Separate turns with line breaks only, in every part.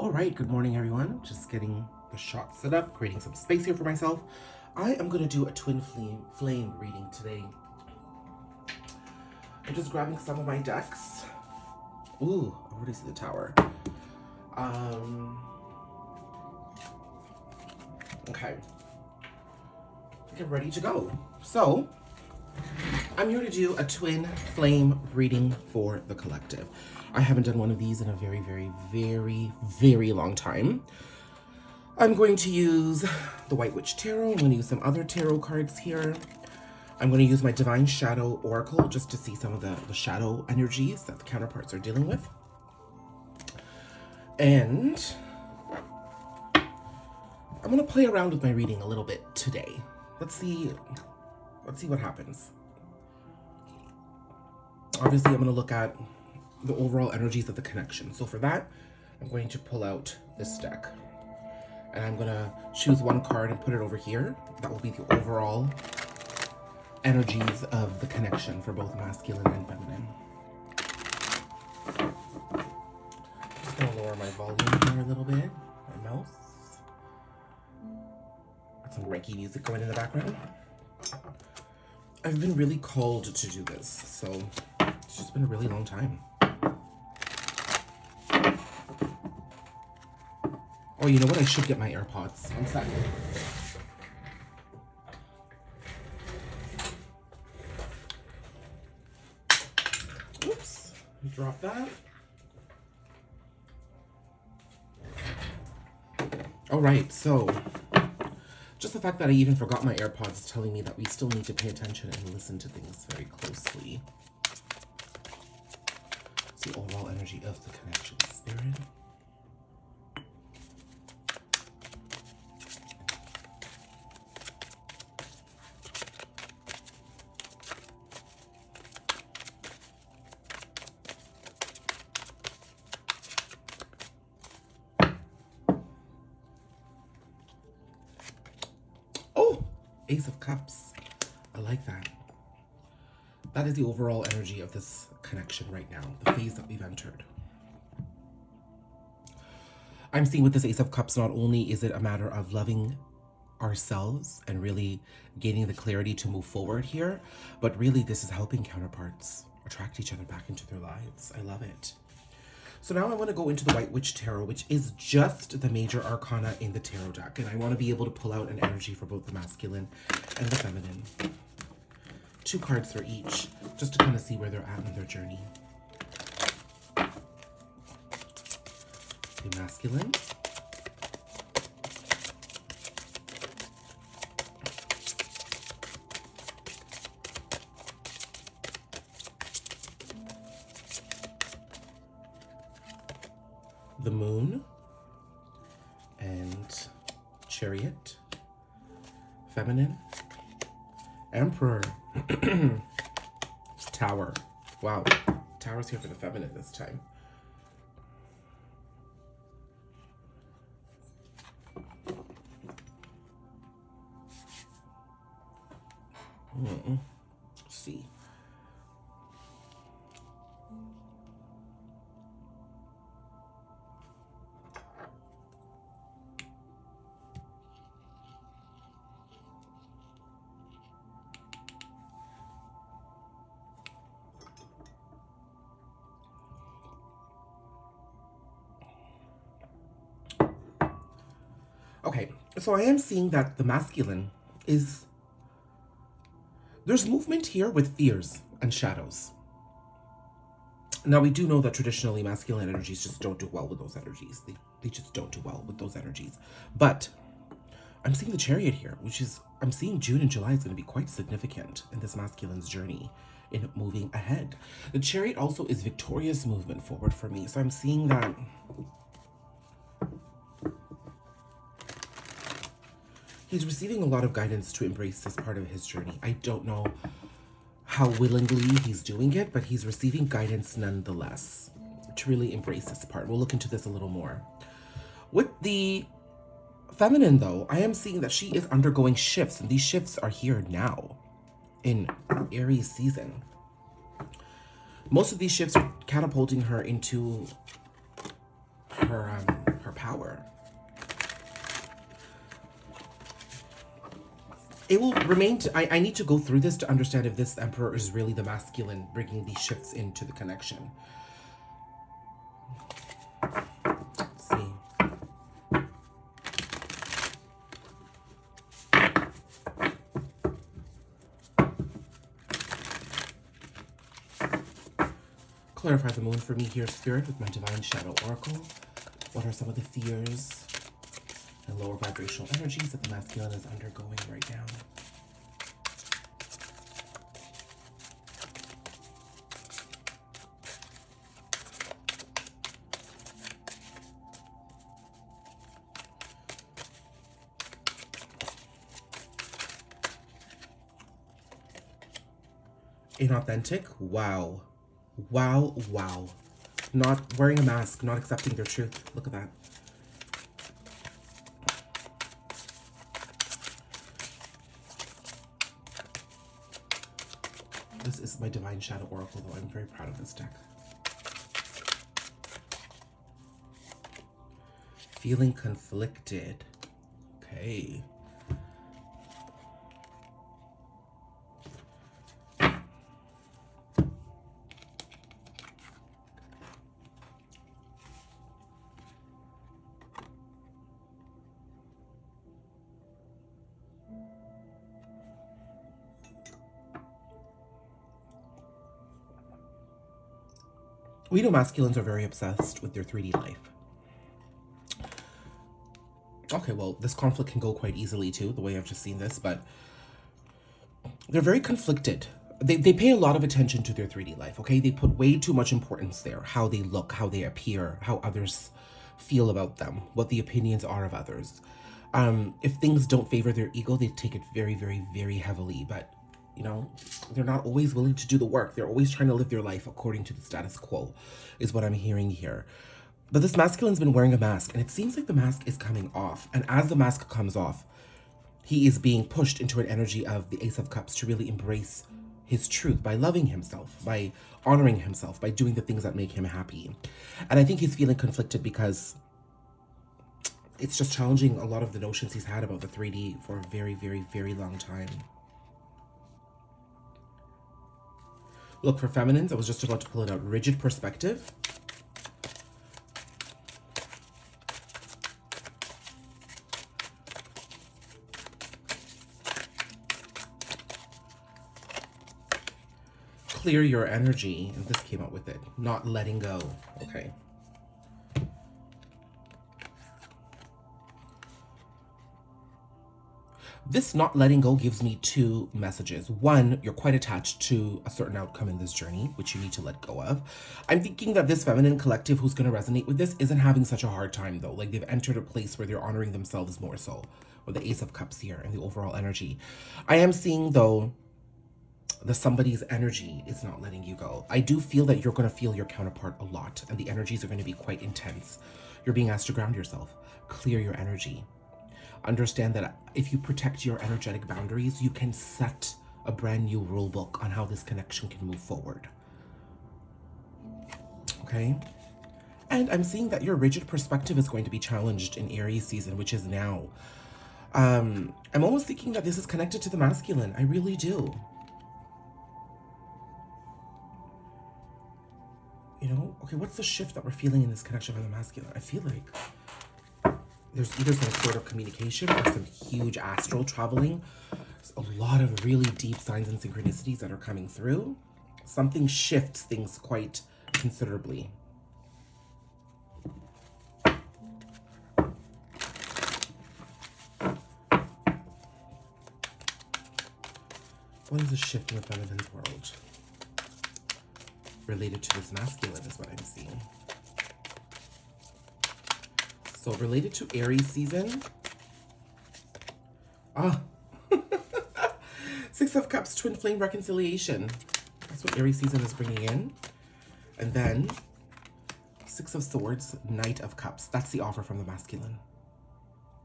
All right, good morning, everyone. Just getting the shot set up, creating some space here for myself. I am going to do a twin flame reading today. I'm just grabbing some of my decks. Ooh, I already see the tower. Okay. Get ready to go. So, I'm here to do a twin flame reading for the collective. I haven't done one of these in a very, very, very, very long time. I'm going to use the White Witch Tarot. I'm going to use some other tarot cards here. I'm going to use my Divine Shadow Oracle just to see some of the shadow energies that the counterparts are dealing with. And I'm going to play around with my reading a little bit today. Let's see what happens. Obviously, I'm going to look at the overall energies of the connection. So for that, I'm going to pull out this deck. And I'm going to choose one card and put it over here. That will be the overall energies of the connection for both masculine and feminine. Just going to lower my volume here a little bit. My mouse. Got some Reiki music going in the background. I've been really called to do this, so it's just been a really long time. Oh, you know what? I should get my AirPods. One second. Oops. Drop that. All right, so just the fact that I even forgot my AirPods is telling me that we still need to pay attention and listen to things very closely. It's the overall energy of the connection spirit. Oh, Ace of Cups. I like that. That is the overall energy of this connection right now, the phase that we've entered. I'm seeing with this Ace of Cups, not only is it a matter of loving ourselves and really gaining the clarity to move forward here, but really this is helping counterparts attract each other back into their lives. I love it. So now I want to go into the White Witch Tarot, which is just the major arcana in the tarot deck. And I want to be able to pull out an energy for both the masculine and the feminine. 2 cards for each, just to kind of see where they're at in their journey. The masculine. The Moon and Chariot, feminine, Emperor, Tower. Wow, Tower's here for the feminine this time. Let's see. Okay, so I am seeing that the masculine is... There's movement here with fears and shadows. Now, we do know that traditionally masculine energies just don't do well with those energies. They just don't do well with those energies. But I'm seeing the Chariot here, which is... I'm seeing June and July is going to be quite significant in this masculine's journey in moving ahead. The Chariot also is victorious movement forward for me. So I'm seeing that... He's receiving a lot of guidance to embrace this part of his journey. I don't know how willingly he's doing it, but he's receiving guidance nonetheless to really embrace this part. We'll look into this a little more. With the feminine, though, I am seeing that she is undergoing shifts, and these shifts are here now in Aries season. Most of these shifts are catapulting her into her power. It will remain, I need to go through this to understand if this Emperor is really the masculine bringing these shifts into the connection. Let's see. Clarify the moon for me here, Spirit, with my Divine Shadow Oracle. What are some of the fears and lower vibrational energies that the masculine is undergoing right now? Inauthentic? Wow. Wow, wow. Not wearing a mask, not accepting their truth. Look at that. This is my Divine Shadow Oracle, though. I'm very proud of this deck. Feeling conflicted. Okay. We know masculines are very obsessed with their 3D life. Okay, well, this conflict can go quite easily too, the way I've just seen this, but they're very conflicted. They pay a lot of attention to their 3D life, okay? They put way too much importance there. How they look, how they appear, how others feel about them, what the opinions are of others. If things don't favor their ego, they take it very, very, very heavily, but you know, they're not always willing to do the work. They're always trying to live their life according to the status quo, is what I'm hearing here. But this masculine's been wearing a mask, and it seems like the mask is coming off. And as the mask comes off, he is being pushed into an energy of the Ace of Cups to really embrace his truth by loving himself, by honoring himself, by doing the things that make him happy. And I think he's feeling conflicted because it's just challenging a lot of the notions he's had about the 3D for a very, very, very long time. Look, for feminines, I was just about to pull it out. Rigid perspective. Clear your energy, and this came out with it. Not letting go. Okay. This not letting go gives me two messages. One, you're quite attached to a certain outcome in this journey, which you need to let go of. I'm thinking that this feminine collective who's going to resonate with this isn't having such a hard time, though. Like, they've entered a place where they're honoring themselves more so, with the Ace of Cups here and the overall energy. I am seeing, though, that somebody's energy is not letting you go. I do feel that you're going to feel your counterpart a lot, and the energies are going to be quite intense. You're being asked to ground yourself, clear your energy. Understand that if you protect your energetic boundaries, you can set a brand new rule book on how this connection can move forward. Okay? And I'm seeing that your rigid perspective is going to be challenged in Aries season, which is now. I'm almost thinking that this is connected to the masculine. I really do. You know? Okay, what's the shift that we're feeling in this connection with the masculine? I feel like there's either some sort of communication or some huge astral traveling. There's a lot of really deep signs and synchronicities that are coming through. Something shifts things quite considerably. What is a shift in the feminine world related to this masculine is what I'm seeing. So related to Aries season. Six of Cups, twin flame reconciliation. That's what Aries season is bringing in. And then Six of Swords, Knight of Cups. That's the offer from the masculine.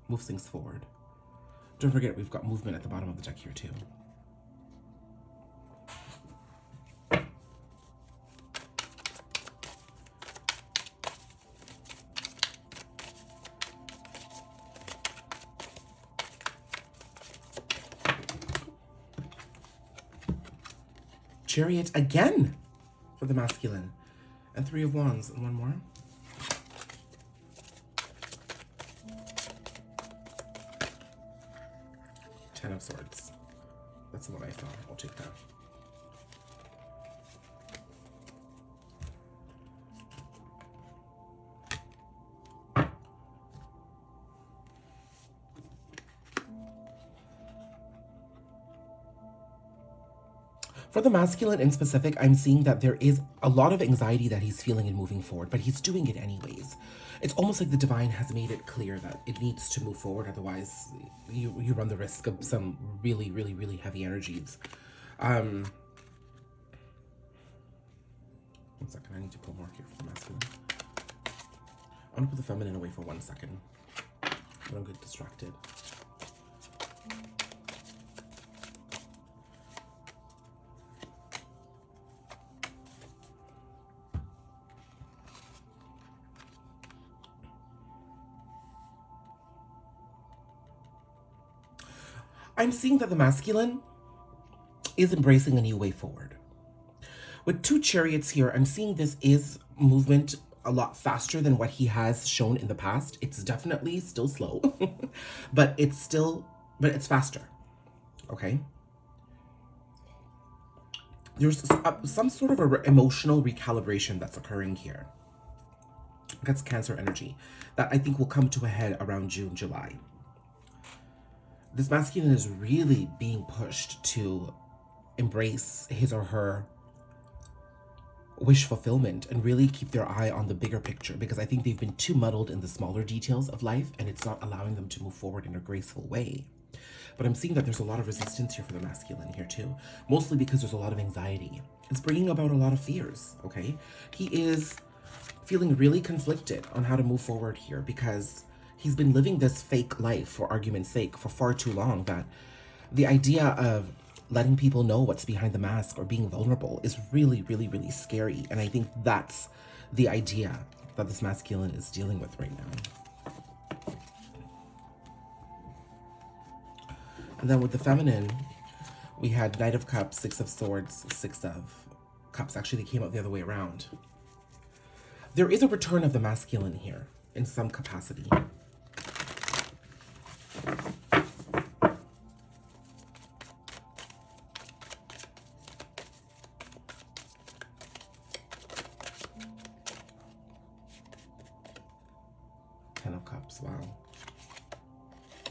Move things forward. Don't forget, we've got movement at the bottom of the deck here too. Chariot again for the masculine. And 3 of Wands. And one more. Ten of Swords. That's what I saw. I'll take that. For the masculine in specific, I'm seeing that there is a lot of anxiety that he's feeling and moving forward, but he's doing it anyways. It's almost like the divine has made it clear that it needs to move forward. Otherwise, you run the risk of some really, really, really heavy energies. 1 second, I need to pull more here for the masculine. I want to put the feminine away for 1 second. I don't get distracted. I'm seeing that the masculine is embracing a new way forward. With 2 chariots here, I'm seeing this is movement a lot faster than what he has shown in the past. It's definitely still slow, but it's faster. Okay. There's some sort of emotional recalibration that's occurring here. That's Cancer energy that I think will come to a head around June, July. This masculine is really being pushed to embrace his or her wish fulfillment and really keep their eye on the bigger picture, because I think they've been too muddled in the smaller details of life and it's not allowing them to move forward in a graceful way. But I'm seeing that there's a lot of resistance here for the masculine here too, mostly because there's a lot of anxiety. It's bringing about a lot of fears, okay? He is feeling really conflicted on how to move forward here because he's been living this fake life, for argument's sake, for far too long, that the idea of letting people know what's behind the mask or being vulnerable is really, really, really scary. And I think that's the idea that this masculine is dealing with right now. And then with the feminine, we had Knight of Cups, 6 of Swords, 6 of Cups. Actually, they came out the other way around. There is a return of the masculine here in some capacity. Ten of Cups, wow.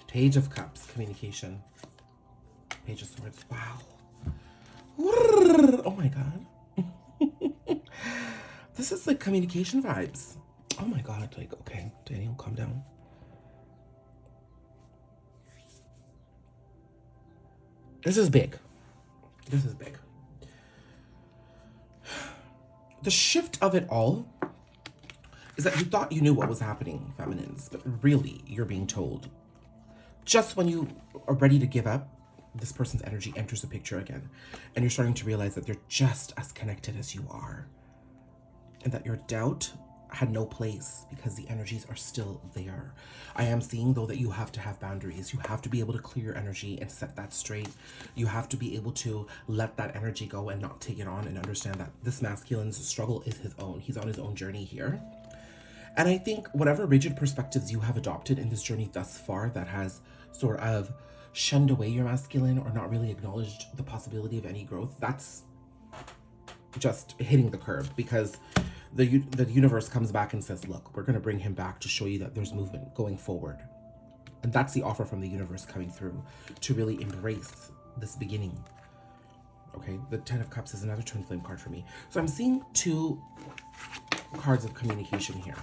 Page of Cups, communication. Page of Swords, wow. Oh my god. This is like communication vibes. Oh my god, like, okay, Daniel, calm down. This is big. This is big. The shift of it all is that you thought you knew what was happening, feminines, but really you're being told. Just when you are ready to give up, this person's energy enters the picture again, and you're starting to realize that they're just as connected as you are, and that your doubt had no place because the energies are still there. I am seeing, though, that you have to have boundaries. You have to be able to clear your energy and set that straight. You have to be able to let that energy go and not take it on, and understand that this masculine's struggle is his own. He's on his own journey here. And I think whatever rigid perspectives you have adopted in this journey thus far that has sort of shunned away your masculine or not really acknowledged the possibility of any growth, that's just hitting the curb, because the universe comes back and says, look, we're going to bring him back to show you that there's movement going forward. And that's the offer from the universe coming through, to really embrace this beginning. Okay, the Ten of Cups is another twin flame card for me. So I'm seeing 2 cards of communication here.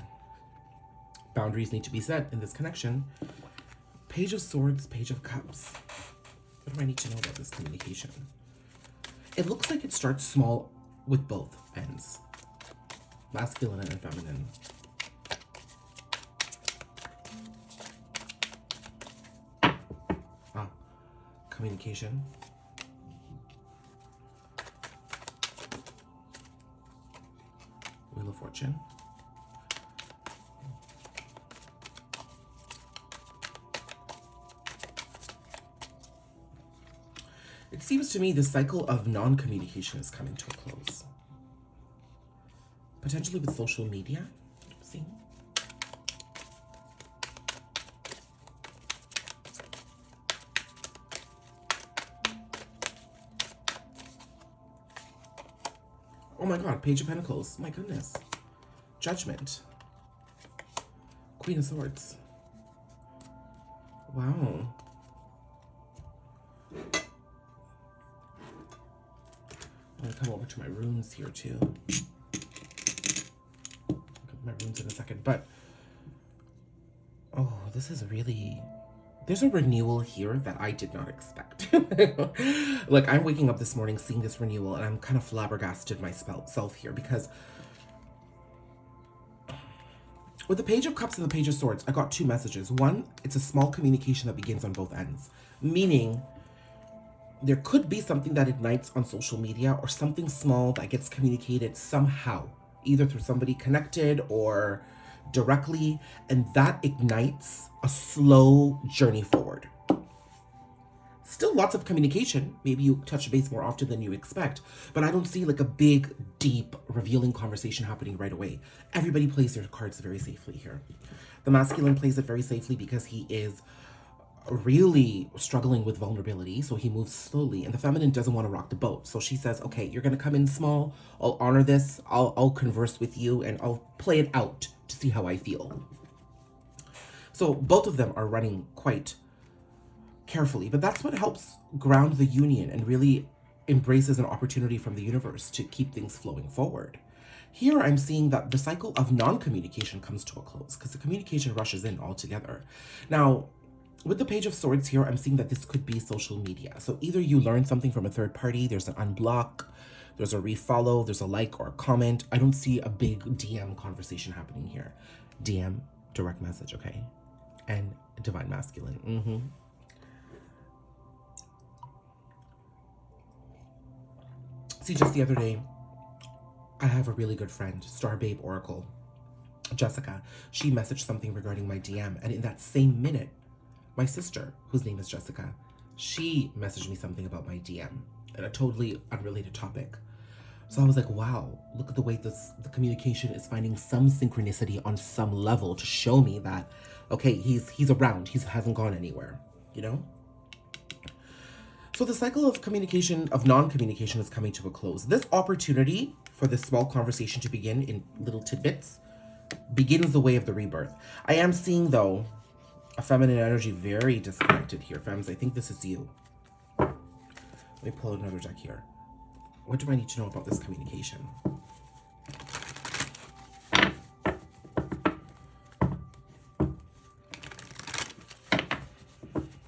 Boundaries need to be set in this connection. Page of Swords, Page of Cups. What do I need to know about this communication? It looks like it starts small with both ends. Masculine and feminine. Communication. Wheel of Fortune. It seems to me the cycle of non-communication is coming to a close. Potentially with social media. See? Oh my God, Page of Pentacles. My goodness. Judgment. Queen of Swords. Wow. I'm gonna come over to my runes here too. I'll get my runes in a second, but oh, this is really, there's a renewal here that I did not expect. Like, I'm waking up this morning seeing this renewal and I'm kind of flabbergasted myself here, because with the Page of Cups and the Page of Swords, I got two messages. One, it's a small communication that begins on both ends, meaning there could be something that ignites on social media or something small that gets communicated somehow, either through somebody connected or directly, and that ignites a slow journey forward. Still lots of communication. Maybe you touch base more often than you expect, but I don't see like a big, deep, revealing conversation happening right away. Everybody plays their cards very safely here. The masculine plays it very safely because he is really struggling with vulnerability, so he moves slowly, and the feminine doesn't want to rock the boat, so she says, okay, you're gonna come in small, I'll honor this, I'll converse with you, and I'll play it out to see how I feel. So both of them are running quite carefully, but that's what helps ground the union and really embraces an opportunity from the universe to keep things flowing forward. Here I'm seeing that the cycle of non-communication comes to a close because the communication rushes in altogether. Now, with the Page of Swords here, I'm seeing that this could be social media. So either you learn something from a third party, there's an unblock, there's a refollow, there's a like or a comment. I don't see a big DM conversation happening here. DM, direct message, okay? And divine masculine. See, just the other day, I have a really good friend, Star Babe Oracle, Jessica. She messaged something regarding my DM, and in that same minute, my sister, whose name is Jessica, she messaged me something about my DM and a totally unrelated topic. So I was like, wow, look at the way the communication is finding some synchronicity on some level to show me that, okay, he's around, he hasn't gone anywhere, you know? So the cycle of communication, of non-communication, is coming to a close. This opportunity for this small conversation to begin in little tidbits begins the way of the rebirth. I am seeing, though, a feminine energy very disconnected here, femmes. I think this is you. Let me pull another deck here. What do I need to know about this communication?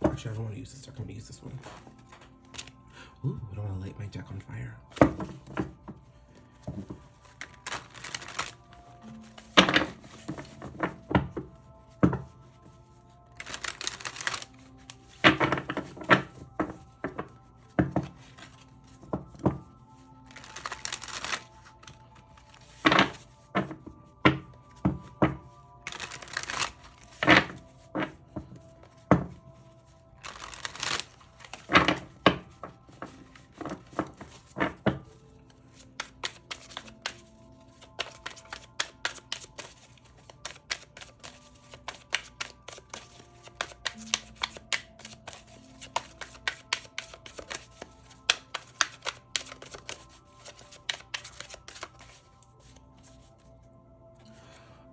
Actually, I don't want to use this deck. I'm going to use this one. Ooh, I don't want to light my deck on fire.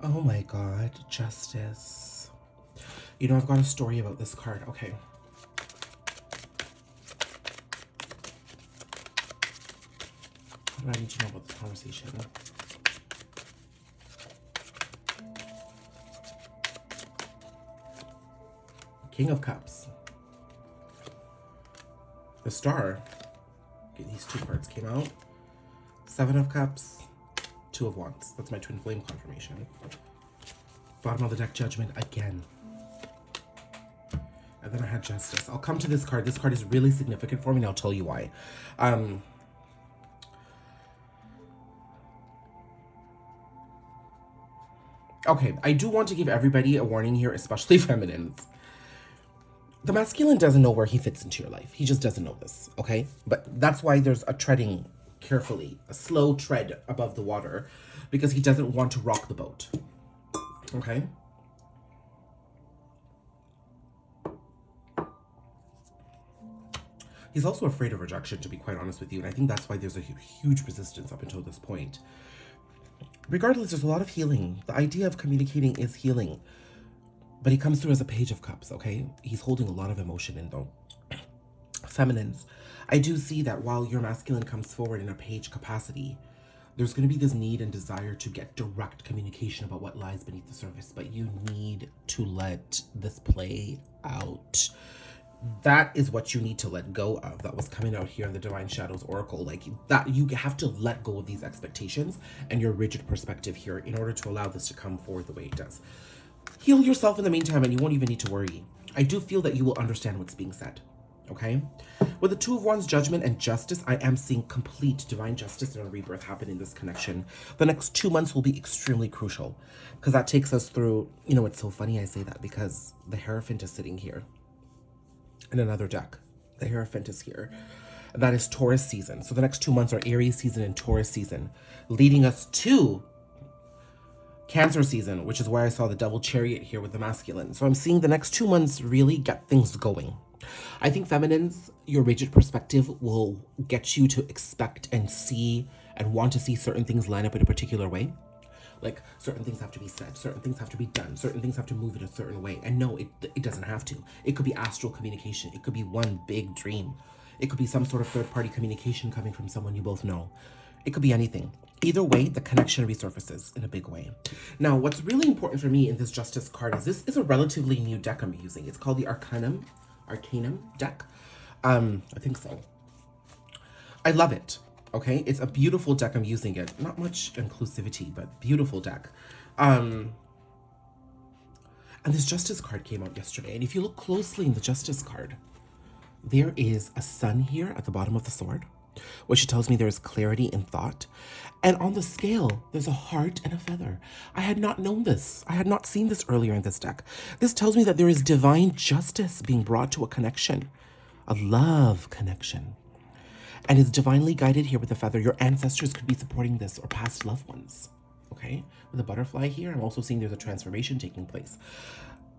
Oh my God, Justice. You know, I've got a story about this card. Okay. What do I need to know about this conversation? King of Cups. The Star. Okay, these two cards came out. Seven of Cups. Two of Wands. That's my twin flame confirmation. Bottom of the deck, Judgment again. And then I had Justice. I'll come to this card. This card is really significant for me, and I'll tell you why. Okay, I do want to give everybody a warning here, especially feminines. The masculine doesn't know where he fits into your life. He just doesn't know this, okay? But that's why there's a treading carefully, a slow tread above the water, because he doesn't want to rock the boat, okay? He's also afraid of rejection, to be quite honest with you, and I think that's why there's a huge resistance up until this point. Regardless, there's a lot of healing. The idea of communicating is healing. But he comes through as a Page of Cups, okay? He's holding a lot of emotion in, though. Feminines, I do see that while your masculine comes forward in a page capacity, there's going to be this need and desire to get direct communication about what lies beneath the surface, but you need to let this play out. That is what you need to let go of. That was coming out here in the Divine Shadows Oracle. Like that, you have to let go of these expectations and your rigid perspective here in order to allow this to come forward the way it does. Heal yourself in the meantime, and you won't even need to worry. I do feel that you will understand what's being said, okay? With the Two of Wands, Judgment, and Justice, I am seeing complete divine justice and a rebirth happen in this connection. The next 2 months will be extremely crucial because that takes us through, you know, it's so funny I say that because the Hierophant is sitting here in another deck. The Hierophant is here. That is Taurus season. So the next 2 months are Aries season and Taurus season, leading us to Cancer season, which is why I saw the double chariot here with the masculine. So I'm seeing the next 2 months really get things going. I think feminines, your rigid perspective will get you to expect and see and want to see certain things line up in a particular way. Like certain things have to be said, certain things have to be done, certain things have to move in a certain way. And no, it doesn't have to. It could be astral communication. It could be one big dream. It could be some sort of third-party communication coming from someone you both know. It could be anything. Either way, the connection resurfaces in a big way. Now, what's really important for me in this Justice card is this is a relatively new deck I'm using. It's called the Arcanum deck. I think so. I love it. Okay, it's a beautiful deck. I'm using it. Not much inclusivity, but beautiful deck. And this Justice card came out yesterday. And if you look closely in the Justice card, there is a sun here at the bottom of the sword, which tells me there is clarity in thought. And on the scale, there's a heart and a feather. I had not known this. I had not seen this earlier in this deck. This tells me that there is divine justice being brought to a connection, a love connection. And it's divinely guided here with the feather. Your ancestors could be supporting this or past loved ones, okay? With the butterfly here, I'm also seeing there's a transformation taking place.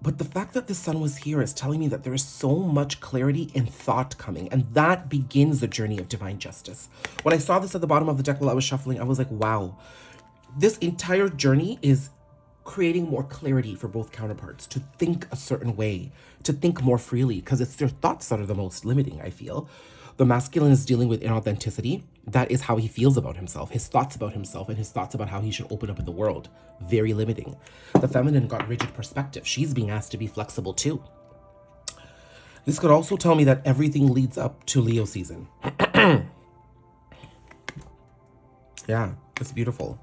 But the fact that the sun was here is telling me that there is so much clarity in thought coming, and that begins the journey of divine justice. When I saw this at the bottom of the deck while I was shuffling, I was like, wow, this entire journey is creating more clarity for both counterparts to think a certain way, to think more freely, because it's their thoughts that are the most limiting, I feel. The masculine is dealing with inauthenticity. That is how he feels about himself, his thoughts about himself, and his thoughts about how he should open up in the world. Very limiting. The feminine got rigid perspective. She's being asked to be flexible too. This could also tell me that everything leads up to Leo season. Yeah, it's beautiful.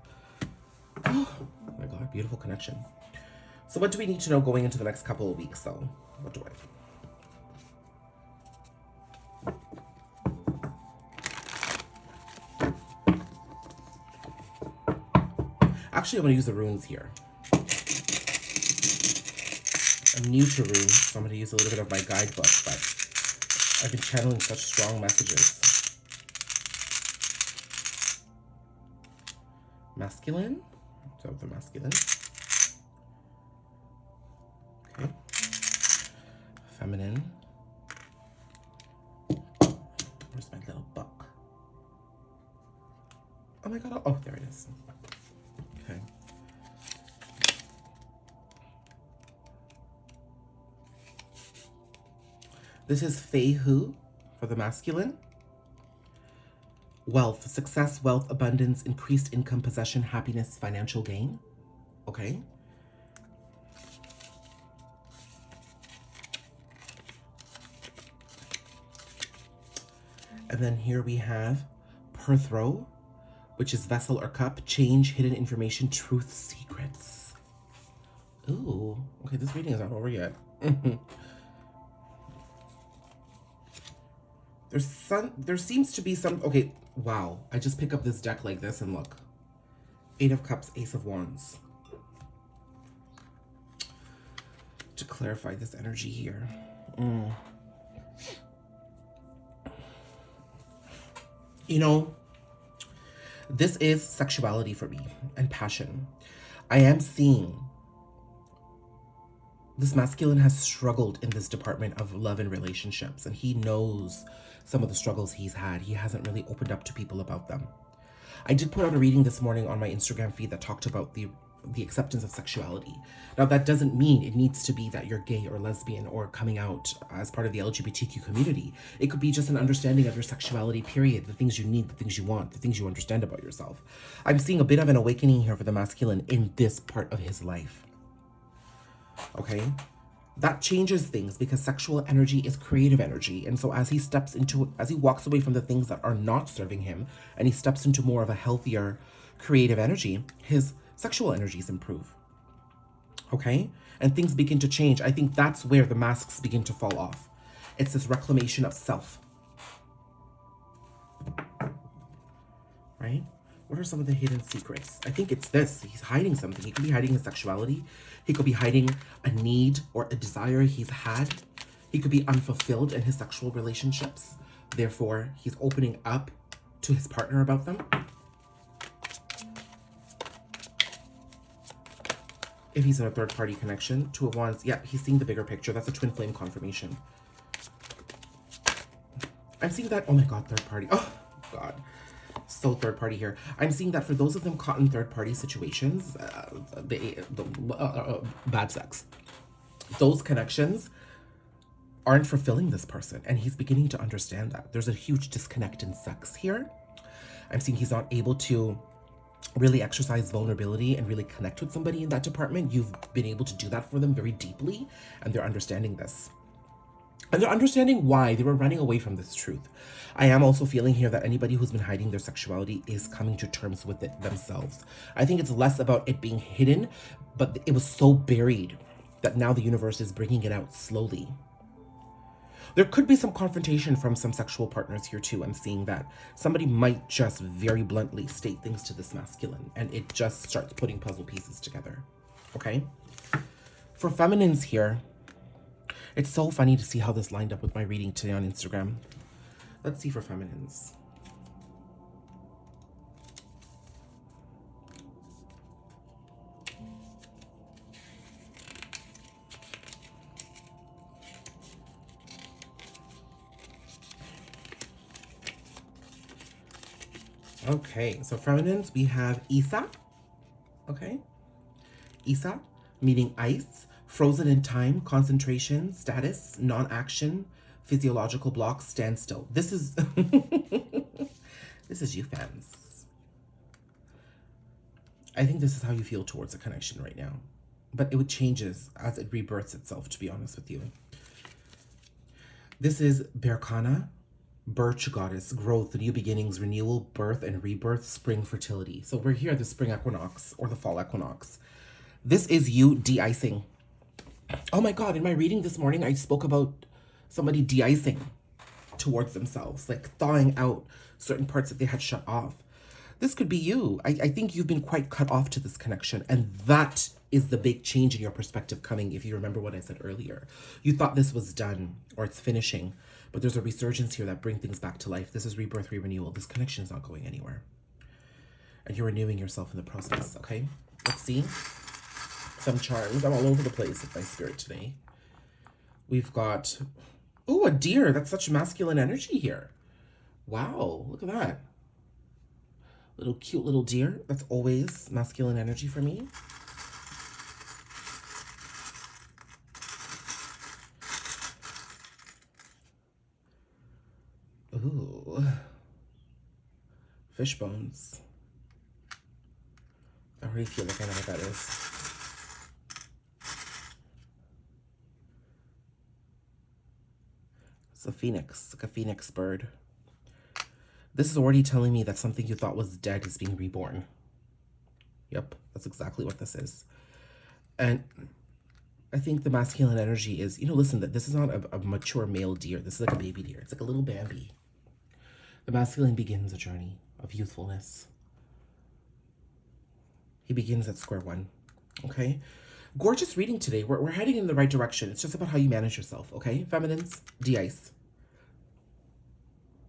Oh my God, beautiful connection. So what do we need to know going into the next couple of weeks though? What do I... Actually, I'm going to use the runes here. I'm new to runes, so I'm going to use a little bit of my guidebook, but I've been channeling such strong messages. Masculine. So the masculine. Okay. Feminine. Where's my little book? Oh my God. Oh, there it is. Okay. This is Fei-Hu for the masculine. Wealth, success, wealth, abundance, increased income, possession, happiness, financial gain. Okay. And then here we have Perthro, which is vessel or cup, change, hidden information, truth, secrets. Ooh, okay, this reading is not over yet. There seems to be some, okay, wow. I just pick up this deck like this and look. 8 of Cups, Ace of Wands. To clarify this energy here. You know, this is sexuality for me and passion. I am seeing this masculine has struggled in this department of love and relationships, and he knows some of the struggles he's had. He hasn't really opened up to people about them. I did put out a reading this morning on my Instagram feed that talked about the acceptance of sexuality. Now, that doesn't mean it needs to be that you're gay or lesbian or coming out as part of the LGBTQ community. It could be just an understanding of your sexuality, period. The things you need, the things you want, the things you understand about yourself. I'm seeing a bit of an awakening here for the masculine in this part of his life. Okay? That changes things because sexual energy is creative energy. And so as he walks away from the things that are not serving him and he steps into more of a healthier creative energy, his sexual energies improve. Okay? And things begin to change. I think that's where the masks begin to fall off. It's this reclamation of self. Right? What are some of the hidden secrets? I think it's this. He's hiding something. He could be hiding his sexuality. He could be hiding a need or a desire he's had. He could be unfulfilled in his sexual relationships. Therefore, he's opening up to his partner about them. If he's in a third-party connection, Two of Wands, yeah, he's seeing the bigger picture. That's a twin flame confirmation. I'm seeing that, oh my God, third party. Oh, God. So third party here. I'm seeing that for those of them caught in third party situations, bad sex, those connections aren't fulfilling this person. And he's beginning to understand that. There's a huge disconnect in sex here. I'm seeing he's not able to really exercise vulnerability and really connect with somebody in that department. You've been able to do that for them very deeply, and they're understanding this. And they're understanding why they were running away from this truth. I am also feeling here that anybody who's been hiding their sexuality is coming to terms with it themselves. I think it's less about it being hidden, but it was so buried that now the universe is bringing it out slowly. There could be some confrontation from some sexual partners here too. I'm seeing that somebody might just very bluntly state things to this masculine, and it just starts putting puzzle pieces together. Okay? For feminines here, it's so funny to see how this lined up with my reading today on Instagram. Let's see for feminines. Okay, so feminines, we have Isa. Okay? Isa, meaning ice. Frozen in time, concentration, status, non-action, physiological blocks, standstill. This is this is you, fans. I think this is how you feel towards a connection right now. But it changes as it rebirths itself, to be honest with you. This is Berkana, Birch Goddess, growth, new beginnings, renewal, birth and rebirth, spring fertility. So we're here at the spring equinox or the fall equinox. This is you de-icing. Oh my God, in my reading this morning, I spoke about somebody de-icing towards themselves, like thawing out certain parts that they had shut off. This could be you. I think you've been quite cut off to this connection, and that is the big change in your perspective coming, if you remember what I said earlier. You thought this was done, or it's finishing, but there's a resurgence here that brings things back to life. This is rebirth, renewal. This connection is not going anywhere. And you're renewing yourself in the process, okay? Let's see. Some charms. I'm all over the place with my spirit today. We've got, oh, a deer. That's such masculine energy here. Wow, look at that. Little cute little deer. That's always masculine energy for me. Ooh. Fish bones. I already feel like I know what that is. It's a phoenix, like a phoenix bird. This is already telling me that something you thought was dead is being reborn. Yep, that's exactly what this is. And I think the masculine energy is, listen, that this is not a mature male deer. This is like a baby deer. It's like a little Bambi. The masculine begins a journey of youthfulness. He begins at square one, okay? Gorgeous reading today. We're heading in the right direction. It's just about how you manage yourself, okay? Feminines, de-ice.